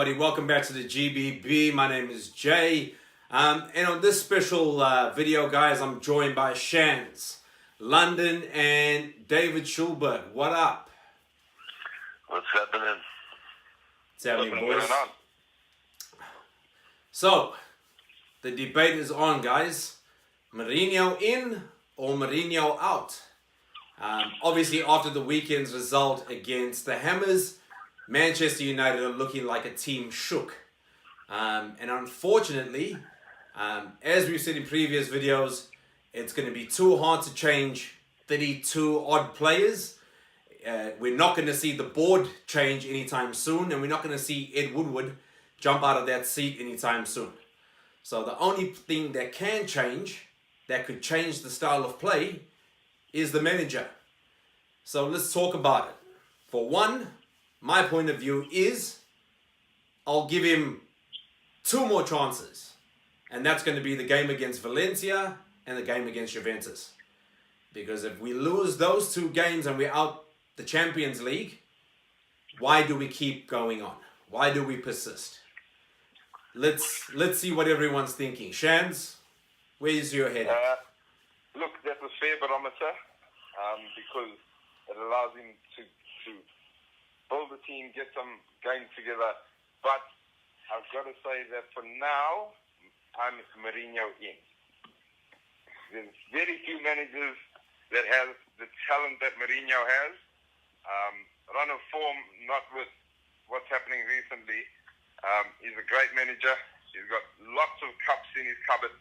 everybody, welcome back to the G.B.B. My name is Jay, and on this special video, guys, I'm joined by Shans, London, and David Schulberg. What up? What's happening? What's happening, boys? So, the debate is on, guys. Mourinho in or Mourinho out? Obviously, after the weekend's result against the Hammers, Manchester United are looking like a team shook. And unfortunately, as we've said in previous videos, it's going to be too hard to change 32 odd players. We're not going to see the board change anytime soon, and we're not going to see Ed Woodward jump out of that seat anytime soon. So the only thing that can change, that could change the style of play, is the manager. So let's talk about it. For one, my point of view is I'll give him 2 more chances. And that's going to be the game against Valencia and the game against Juventus. Because if we lose those 2 games and we're out the Champions League, why do we keep going on? Why do we persist? Let's see what everyone's thinking. Shans, where's your head? Look, that's a fair barometer because it allows him to build a team, get some games together. But I've got to say that for now, I'm Mourinho in. There's very few managers that have the talent that Mourinho has. Run of form, not with what's happening recently. He's a great manager. He's got lots of cups in his cupboard.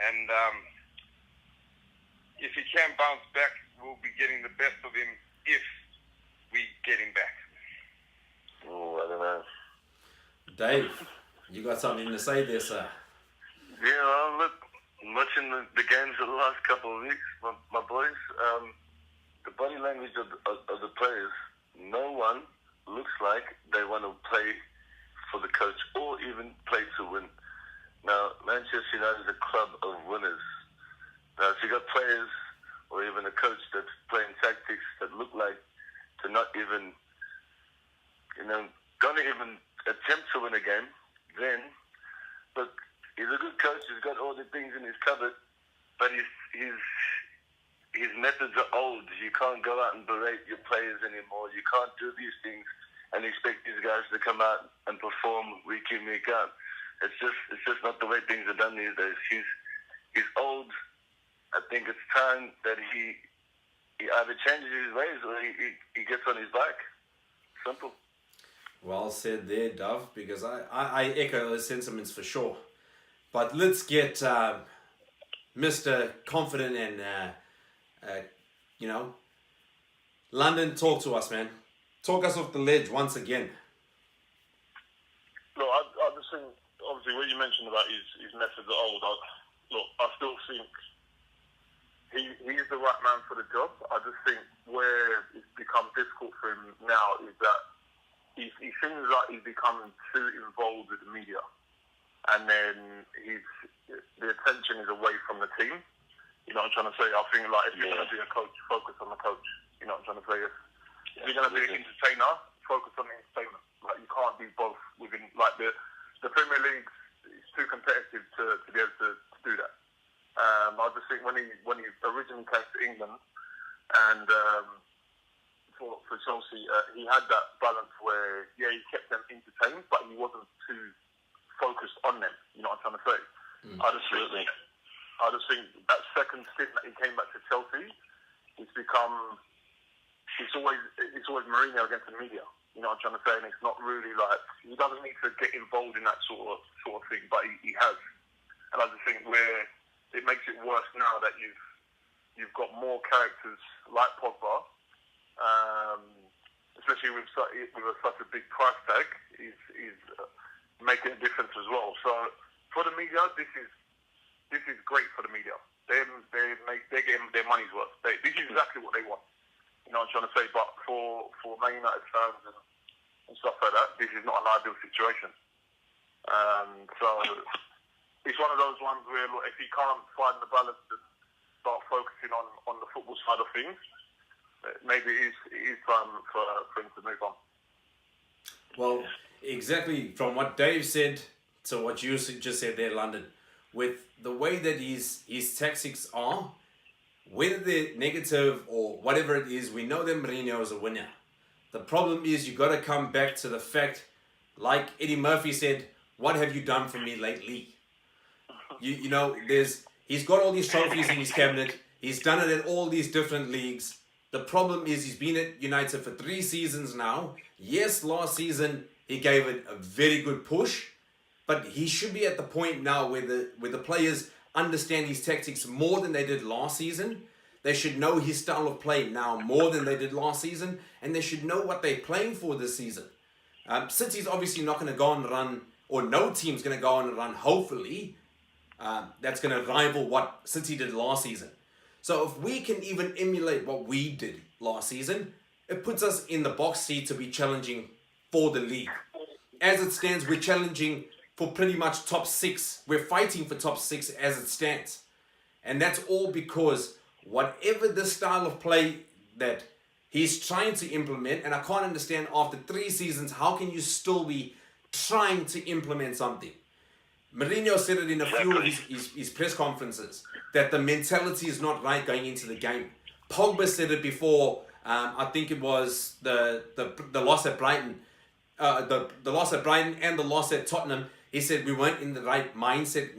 And if he can bounce back, we'll be getting the best of him if we get him back. Oh, I don't know. Dave, you got something to say there, sir? Yeah, well, look, watching the games of the last couple of weeks, my boys, the body language of the players, no one looks like they want to play for the coach or even play to win. Now, Manchester United is a club of winners. Now, if you got players or even a coach that's playing tactics that look like to not even, gonna even attempt to win a game, then, look, he's a good coach. He's got all the things in his cupboard, but his methods are old. You can't go out and berate your players anymore. You can't do these things and expect these guys to come out and perform week in, week out. It's just not the way things are done these days. He's old. I think it's time that he either changes his ways or he gets on his bike. Simple. Well said there, Dove, because I echo those sentiments for sure. But let's get Mr. Confident and, London, talk to us, man. Talk us off the ledge once again. Look, I just think, obviously, what you mentioned about his methods are old. I still think he's the right man for the job. I just think where it's become difficult for him now is that he seems like he's becoming too involved with the media. And then the attention is away from the team. You know what I'm trying to say? I think, like, if you're going to be a coach, focus on the coach. You know what I'm trying to say? If you're going to be an entertainer, focus on the entertainment. Like, you can't do both within, like, the Premier League is too competitive to be able to do that. I just think when he originally came to England and for Chelsea, he had that balance where, he kept them entertained, but he wasn't too focused on them. You know what I'm trying to say? I just think that second stint that he came back to Chelsea, it's always Mourinho against the media. You know what I'm trying to say? And it's not really like, he doesn't need to get involved in that sort of thing, but he has. And I just think where it makes it worse now that you've got more characters like Pogba, especially with such a big price tag, is making a difference as well. So for the media, this is great for the media. They're getting their money's worth. This is exactly what they want. You know what I'm trying to say? But for Man United fans and stuff like that, this is not an ideal situation. So it's one of those ones where, look, if he can't find the balance and start focusing on the football side of things, maybe it is time for him to move on. Well, Exactly from what Dave said to what you just said there, London. With the way that his tactics are, whether they're negative or whatever it is, we know that Mourinho is a winner. The problem is you got to come back to the fact, like Eddie Murphy said, what have you done for me lately? You know, he's got all these trophies in his cabinet. He's done it in all these different leagues. The problem is he's been at United for 3 seasons now. Yes, last season he gave it a very good push, but he should be at the point now where the players understand his tactics more than they did last season. They should know his style of play now more than they did last season, and they should know what they're playing for this season. City's obviously not going to go on a run, or no team's going to go on a run, hopefully, that's going to rival what City did last season. So if we can even emulate what we did last season, it puts us in the box seat to be challenging for the league. As it stands, we're challenging for pretty much top 6. We're fighting for top 6 as it stands. And that's all because whatever the style of play that he's trying to implement, and I can't understand after 3 seasons, how can you still be trying to implement something? Mourinho said it in a few of his press conferences, that the mentality is not right going into the game. Pogba said it before, I think it was the loss at Brighton, the loss at Brighton and the loss at Tottenham. He said we weren't in the right mindset,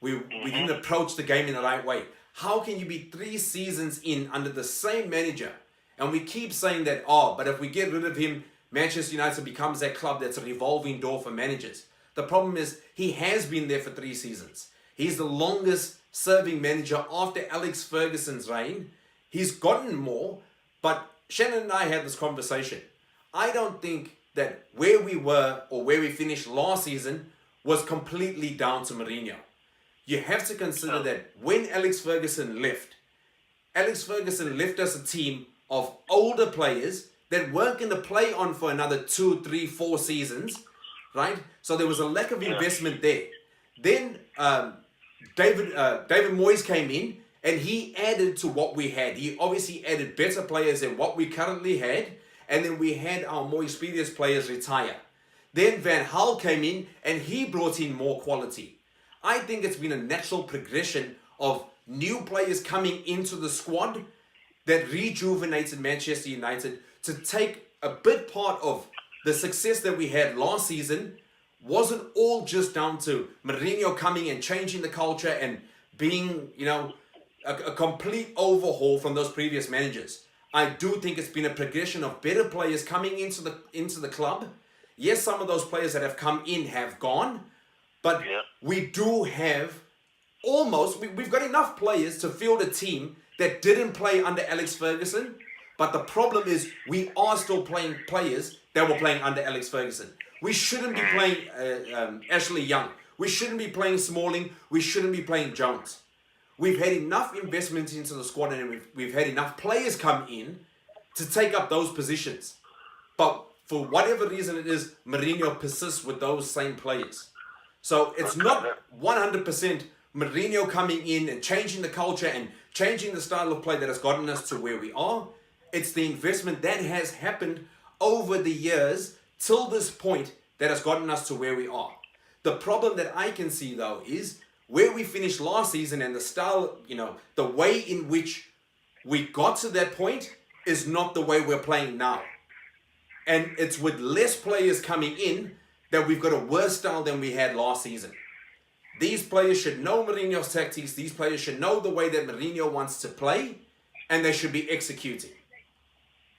we didn't approach the game in the right way. How can you be 3 seasons in under the same manager? And we keep saying that, but if we get rid of him, Manchester United becomes that club that's a revolving door for managers. The problem is he has been there for 3 seasons. He's the longest serving manager after Alex Ferguson's reign. He's gotten more, but Shannon and I had this conversation. I don't think that where we were or where we finished last season was completely down to Mourinho. You have to consider that when Alex Ferguson left us a team of older players that weren't going to play on for another 2, 3, 4 seasons, right? So there was a lack of investment there. Then David Moyes came in and he added to what we had. He obviously added better players than what we currently had. And then we had our more experienced players retire. Then Van Gaal came in and he brought in more quality. I think it's been a natural progression of new players coming into the squad that rejuvenated Manchester United to take a big part of the success that we had last season. Wasn't all just down to Mourinho coming and changing the culture and being, a complete overhaul from those previous managers. I do think it's been a progression of better players coming into the club. Yes, some of those players that have come in have gone, but we do have we've got enough players to field a team that didn't play under Alex Ferguson, but the problem is we are still playing players that were playing under Alex Ferguson. We shouldn't be playing Ashley Young. We shouldn't be playing Smalling. We shouldn't be playing Jones. We've had enough investment into the squad and we've had enough players come in to take up those positions. But for whatever reason it is, Mourinho persists with those same players. So it's not 100% Mourinho coming in and changing the culture and changing the style of play that has gotten us to where we are. It's the investment that has happened over the years till this point that has gotten us to where we are. The problem that I can see though is where we finished last season and the style, the way in which we got to that point is not the way we're playing now. And it's with less players coming in that we've got a worse style than we had last season. These players should know Mourinho's tactics. These players should know the way that Mourinho wants to play, and they should be executing.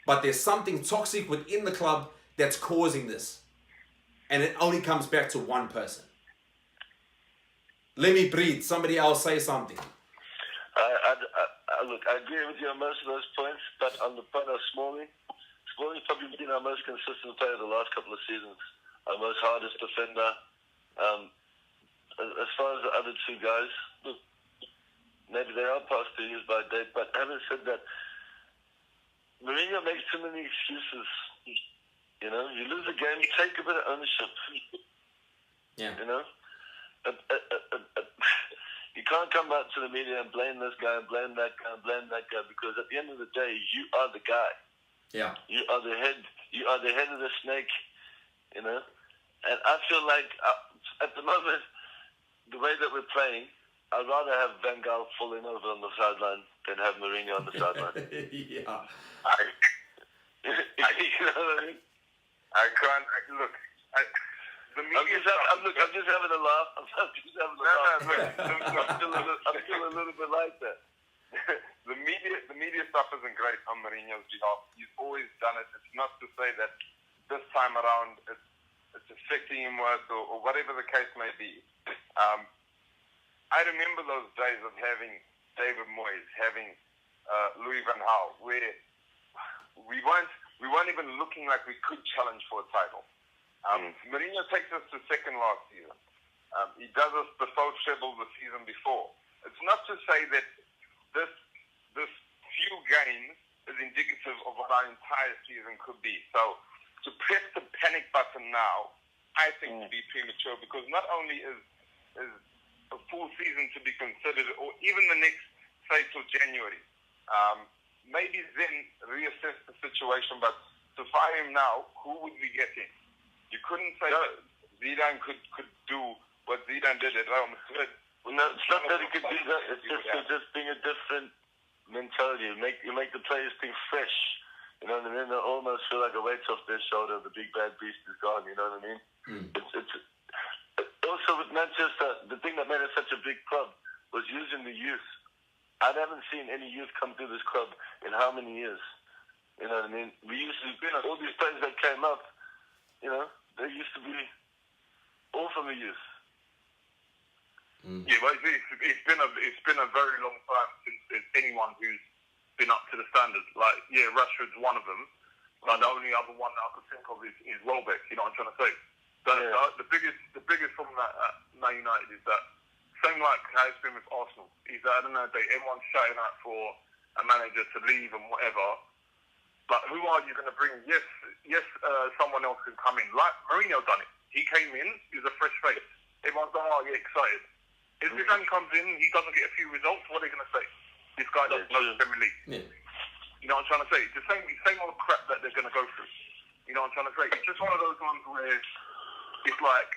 But there's something toxic within the club that's causing this. And it only comes back to one person. Let me breathe. Somebody else say something. Look, I agree with you on most of those points, but on the point of Smalling's probably been our most consistent player the last couple of seasons, our most hardest defender. As far as the other 2 guys, look, maybe they are past their use by date, but having said that, Mourinho makes too many excuses. You lose a game, take a bit of ownership. Yeah. You can't come out to the media and blame this guy and blame that guy and blame that guy, because at the end of the day, you are the guy. Yeah. You are the head. You are the head of the snake. you know. And I feel like at the moment, the way that we're playing, I'd rather have Van Gaal falling over on the sideline than have Mourinho on the sideline. Yeah. You know what I mean? I can't look. The media I'm just having a laugh. I'm just having a laugh. I'm still a little bit like that. the media stuff isn't great on Mourinho's behalf. He's always done it. It's not to say that this time around it's affecting him worse or whatever the case may be. I remember those days of having David Moyes, having Louis van Gaal, where we weren't even looking like we could challenge for a title. Mourinho takes us to second last season. He does us the faux treble the season before. It's not to say that this few games is indicative of what our entire season could be. So to press the panic button now, I think would be premature, because not only is a full season to be considered, or even the next, say, till January, maybe then reassess the situation. But to fire him now, who would we get in? You couldn't say that Zidane could do what Zidane did at Real Madrid. No, it's not that he could do that. It's just being a different mentality. You make the players think fresh. You know what I mean? They almost feel like a weight's off their shoulder. The big bad beast is gone. You know what I mean? It's also with Manchester. The thing that made us such a big club was using the youth. I haven't seen any youth come through this club in how many years? You know what I mean? We used to all these players that came up. You know, they used to be all from the youth. Yeah, but it's been a very long time since there's anyone who's been up to the standards. Like, yeah, Rashford's one of them. Like, the only other one that I could think of is Welbeck. You know what I'm trying to say? The biggest problem at Man United is that, same like how it's been with Arsenal, is that, I don't know, everyone's shouting out for a manager to leave and whatever. But who are you going to bring? Yes, someone else can come in. Like Mourinho done it. He came in, he was a fresh face. Everyone's like, oh, yeah, excited. If Zidane comes in, he doesn't get a few results, what are they going to say? This guy doesn't know the Premier League. Yeah. You know what I'm trying to say? It's the same old crap that they're going to go through. You know what I'm trying to say? It's just one of those ones where it's like,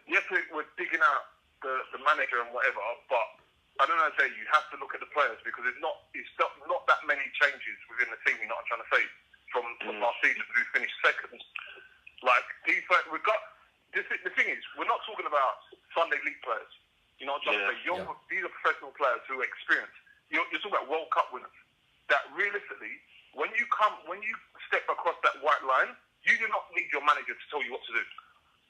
yes, we're digging out the manager and whatever, but I don't know how to say, you have to look at the players, because it's not that many changes within the team. You know what I'm trying to say? From last season, who finished second. Like, these players, the thing is, we're not talking about Sunday League players. You know what I'm trying to say? These are professional players who are experienced. You're talking about World Cup winners. That realistically, when you step across that white line, you do not need your manager to tell you what to do.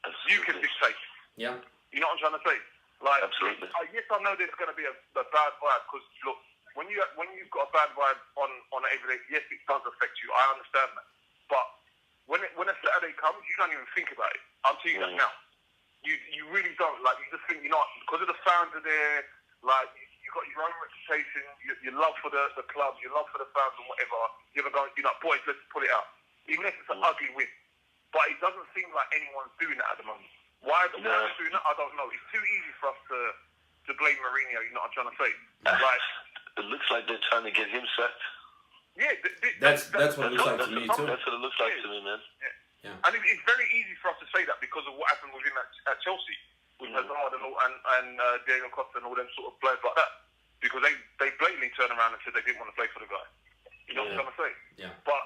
Absolutely. You can dictate. Yeah. You know what I'm trying to say? Like, absolutely. Yes, I know there's going to be a bad vibe, because look, when you've got a bad vibe on every day, yes, it does affect you. I understand that. But when a Saturday comes, you don't even think about it. I'll tell you that now. You really don't. Like, you just think, you know, because of the fans are there, like, you got your own reputation, your love for the club, your love for the fans and whatever. You ever go, you're like, boys, let's pull it out. Even if it's an ugly win. But it doesn't seem like anyone's doing that at the moment. Why they're doing that, I don't know. It's too easy for us to blame Mourinho, you know what I'm trying to say? Like, it looks like they're trying to get him sacked. Yeah, that's what it looks like to me too. That's what it looks like to me, man. Yeah. And it's very easy for us to say that because of what happened with him at Chelsea, with Hazard and Diego Costa and all them sort of players like that. Because they blatantly turned around and said they didn't want to play for the guy. You know what I'm trying to say? Yeah. But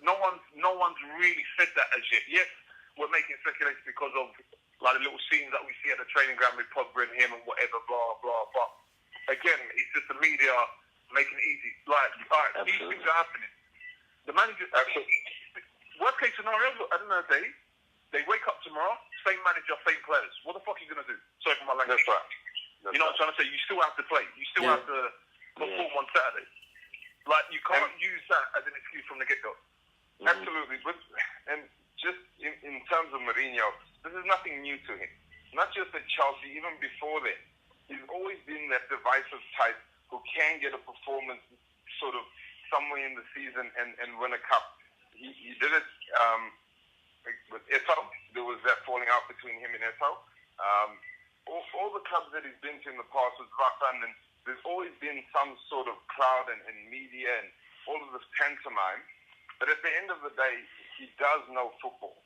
no one's really said that as yet. Yes, we're making speculation because of like the little scenes that we see at the training ground with Pogba and him and whatever, blah blah. But again, it's just the media making it easy. Like, all right, these things are happening. The manager. Worst case scenario, at the end of the day, they wake up tomorrow, same manager, same players. What the fuck are you going to do? Sorry for my language. That's right. You know what I'm trying to say? You still have to play. You still have to perform on Saturday. Like, you can't use that as an excuse from the get-go. Absolutely. But, and just in terms of Mourinho, this is nothing new to him. Not just at Chelsea, even before then. He's always been that divisive type who can get a performance sort of somewhere in the season and win a cup. He did it with Eto'o. There was that falling out between him and Eto'o. All the clubs that he's been to in the past was rough, and there's always been some sort of crowd and media and all of this pantomime. But at the end of the day, he does know football.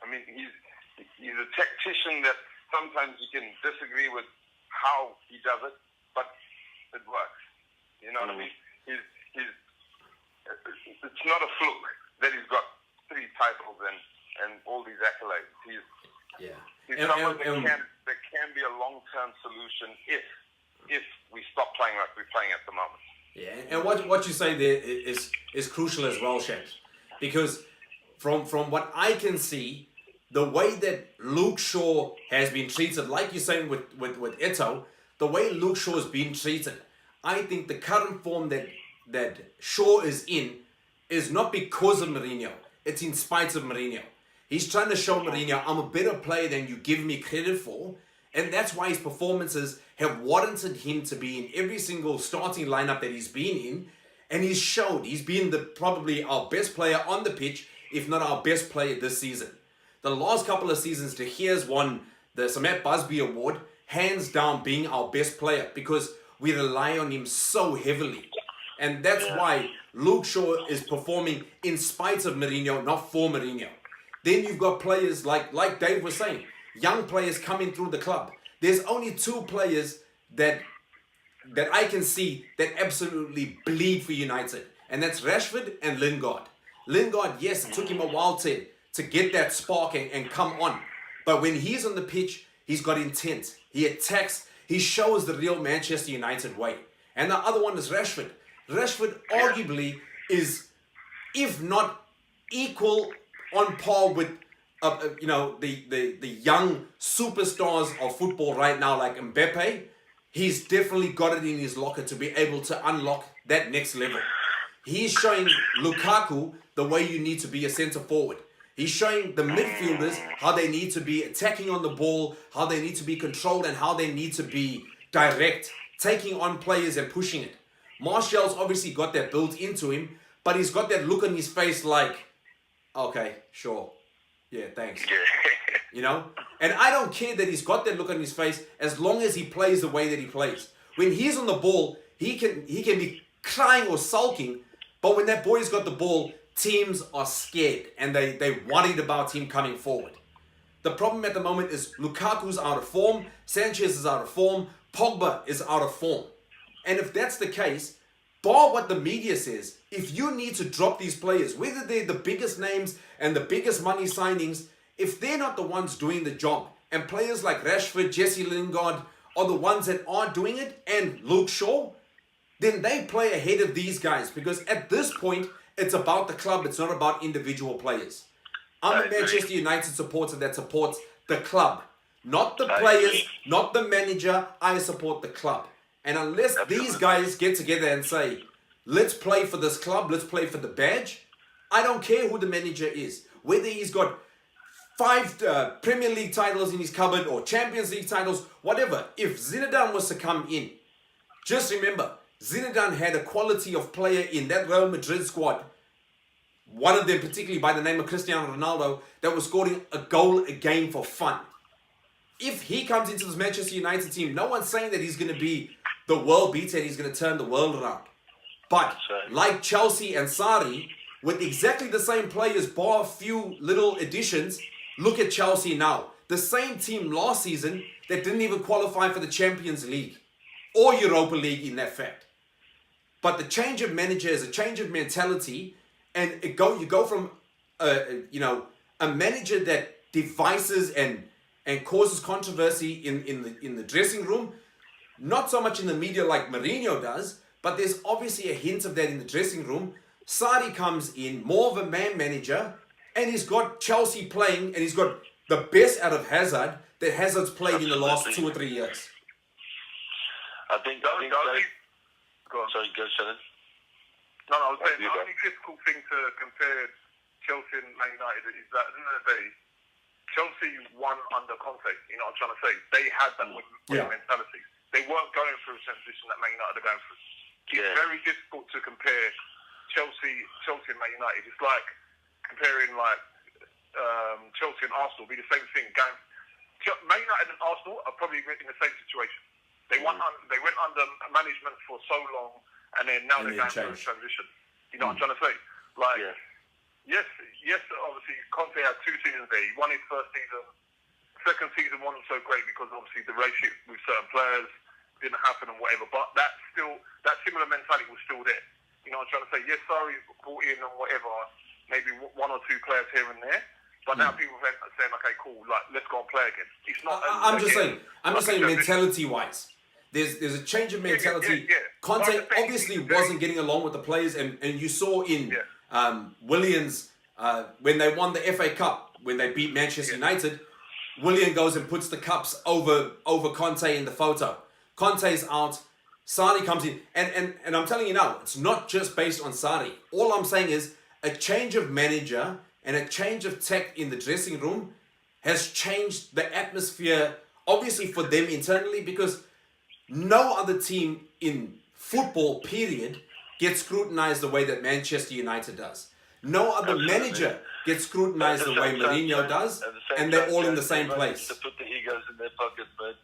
I mean, he's a tactician that sometimes you can disagree with how he does it, but it works. You know what I mean? It's not a fluke that he's got 3 titles and all these accolades. He's someone that can be a long-term solution if we stop playing like we're playing at the moment. Yeah, and what you say there is crucial as well, Shan, because from what I can see, the way that Luke Shaw has been treated, like you're saying with Eto'o, the way Luke Shaw has been treated, I think the current form that Shaw is in is not because of Mourinho. It's in spite of Mourinho. He's trying to show Mourinho, I'm a better player than you give me credit for. And that's why his performances have warranted him to be in every single starting lineup that he's been in. And he's showed. He's been probably our best player on the pitch, if not our best player this season. The last couple of seasons, De Gea's won the Samet Busby Award, hands down being our best player, because we rely on him so heavily. And that's why Luke Shaw is performing in spite of Mourinho, not for Mourinho. Then you've got players like Dave was saying, young players coming through the club. There's only 2 players that I can see that absolutely bleed for United. And that's Rashford and Lingard. Lingard, yes, it took him a while to get that spark and come on. But when he's on the pitch, he's got intent. He attacks. He shows the real Manchester United way. And the other one is Rashford. Rashford arguably is, if not equal, on par with the young superstars of football right now, like Mbappe. He's definitely got it in his locker to be able to unlock that next level. He's showing Lukaku the way you need to be a centre forward. He's showing the midfielders how they need to be attacking on the ball, how they need to be controlled, and how they need to be direct, taking on players and pushing it. Martial's obviously got that built into him, but he's got that look on his face like, okay, sure. Yeah, thanks. You know? And I don't care that he's got that look on his face as long as he plays the way that he plays. When he's on the ball, he can be crying or sulking, but when that boy's got the ball, teams are scared and they're worried about him coming forward. The problem at the moment is Lukaku's out of form, Sanchez is out of form, Pogba is out of form. And if that's the case, bar what the media says, if you need to drop these players, whether they're the biggest names and the biggest money signings, if they're not the ones doing the job, and players like Rashford, Jesse Lingard are the ones that are doing it, and Luke Shaw, then they play ahead of these guys, because at this point, it's about the club, it's not about individual players. I'm a Manchester United supporter that supports the club, not the players, not the manager. I support the club. And unless these guys get together and say, let's play for this club, let's play for the badge, I don't care who the manager is. Whether he's got 5 Premier League titles in his cupboard or Champions League titles, whatever. If Zinedine was to come in, just remember, Zinedine had a quality of player in that Real Madrid squad, one of them particularly by the name of Cristiano Ronaldo, that was scoring a goal a game for fun. If he comes into this Manchester United team, no one's saying that he's going to be the world beater and he's going to turn the world around. But like Chelsea and Sarri, with exactly the same players, bar a few little additions, look at Chelsea now. The same team last season that didn't even qualify for the Champions League or Europa League in that fact. But the change of manager is a change of mentality, and you go from a manager that devises and causes controversy in the dressing room, not so much in the media like Mourinho does, but there's obviously a hint of that in the dressing room. Sarri comes in, more of a man manager, and he's got Chelsea playing, and he's got the best out of Hazard that Hazard's played in the last 2 or 3 years. I think Go on. Sorry, go, Shannon. No, I was saying the only difficult thing to compare Chelsea and Man United is that at the end of the day, Chelsea won under Conte. You know what I'm trying to say? They had that winning mentality. They weren't going through a transition that Man United are going through. It's very difficult to compare Chelsea and Man United. It's like comparing Chelsea and Arsenal. Be the same thing. Man United and Arsenal are probably in the same situation. They went under management for so long, and then now they're going through a transition. You know what I'm trying to say? yes, obviously Conte had 2 seasons there. He won his first season. Second season wasn't so great because obviously the relationship with certain players didn't happen and whatever. But that similar mentality was still there. You know what I'm trying to say? Yes, sorry, brought in and whatever, maybe 1 or 2 players here and there. But now people are saying, okay, cool, like let's go and play again. It's not. I'm just saying, mentality-wise, there's a change of mentality. Conte obviously wasn't getting along with the players, and you saw in Williams when they won the FA Cup, when they beat Manchester United, Willian goes and puts the cups over Conte in the photo. Conte's out. Sarri comes in. And I'm telling you now, it's not just based on Sarri. All I'm saying is a change of manager and a change of tech in the dressing room has changed the atmosphere, obviously for them internally, because no other team in football, period, gets scrutinized the way that Manchester United does. No other manager gets scrutinized the way Mourinho does, and they're all in the same place. To put the egos in their pockets, mate.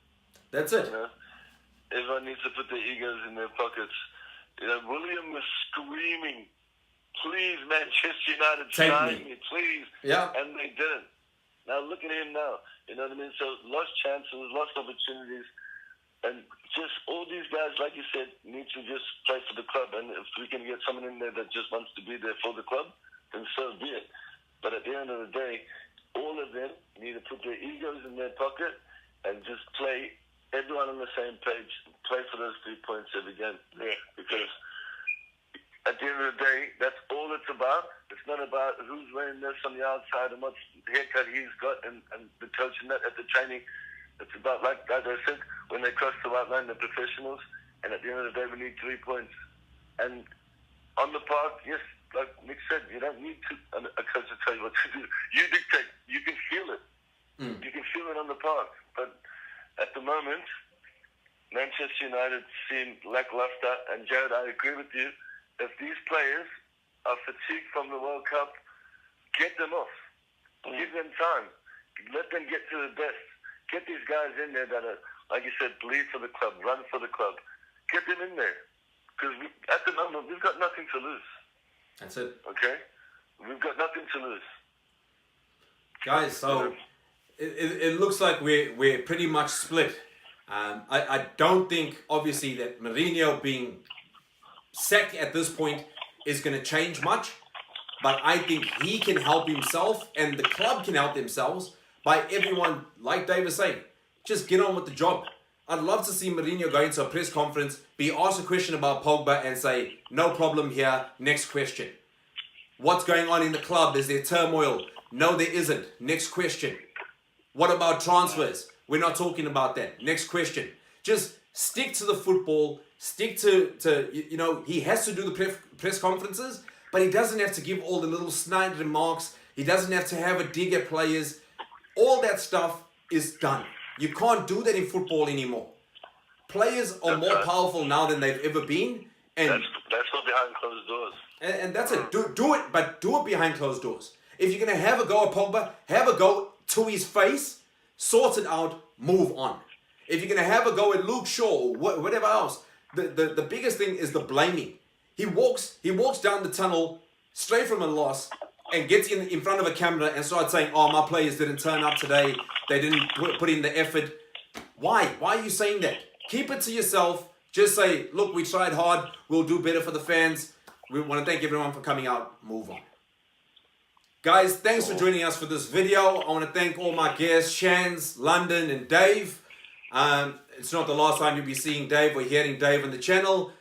That's it. You know? Everyone needs to put their egos in their pockets. You know, William was screaming, "Please, Manchester United, sign me, please." Yeah. And they didn't. Now look at him now. You know what I mean? So lost chances, lost opportunities, and just all these guys, like you said, need to just play for the club. And if we can get someone in there that just wants to be there for the club, then so be it. But at the end of the day, all of them need to put their egos in their pocket and just play everyone on the same page, play for those 3 points every game. Yeah. Because at the end of the day, that's all it's about. It's not about who's wearing this on the outside and what haircut he's got and the coach and that at the training. It's about, like I said, when they cross the white line, they're professionals. And at the end of the day, we need 3 points. And on the park, yes, like Nick said, you don't need a coach to tell you what to do. You dictate. You can feel it. You can feel it on the park. But at the moment, Manchester United seem lackluster. And Jared, I agree with you. If these players are fatigued from the World Cup, get them off. Give them time. Let them get to the best. Get these guys in there that are, like you said, bleed for the club, run for the club. Get them in there. Because at the moment, we've got nothing to lose. That's it. Okay? We've got nothing to lose. Guys, so it looks like we're pretty much split. I don't think, obviously, that Mourinho being sacked at this point is going to change much. But I think he can help himself and the club can help themselves by everyone, like Dave was saying, just get on with the job. I'd love to see Mourinho go into a press conference, be asked a question about Pogba and say, no problem here, next question. What's going on in the club? Is there turmoil? No, there isn't. Next question. What about transfers? We're not talking about that. Next question. Just stick to the football, stick to you know, he has to do the press conferences, but he doesn't have to give all the little snide remarks. He doesn't have to have a dig at players. All that stuff is done. You can't do that in football anymore. Players are more powerful now than they've ever been. And that's not behind closed doors. And that's it. Do it, but do it behind closed doors. If you're going to have a go at Pogba, have a go to his face, sort it out, move on. If you're going to have a go at Luke Shaw or whatever else, the biggest thing is the blaming. He walks down the tunnel straight from a loss and gets in front of a camera and starts saying, oh, my players didn't turn up today. They didn't put in the effort. Why? Why are you saying that? Keep it to yourself. Just say, look, we tried hard. We'll do better for the fans. We want to thank everyone for coming out. Move on. Guys, thanks for joining us for this video. I want to thank all my guests, Shans, London, and Dave. It's not the last time you'll be seeing Dave or hearing Dave on the channel.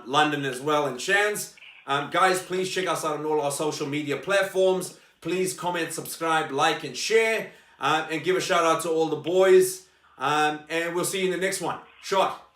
London as well, and Shans. Guys, please check us out on all our social media platforms. Please comment, subscribe, like, and share. And give a shout out to all the boys. And we'll see you in the next one. Shot.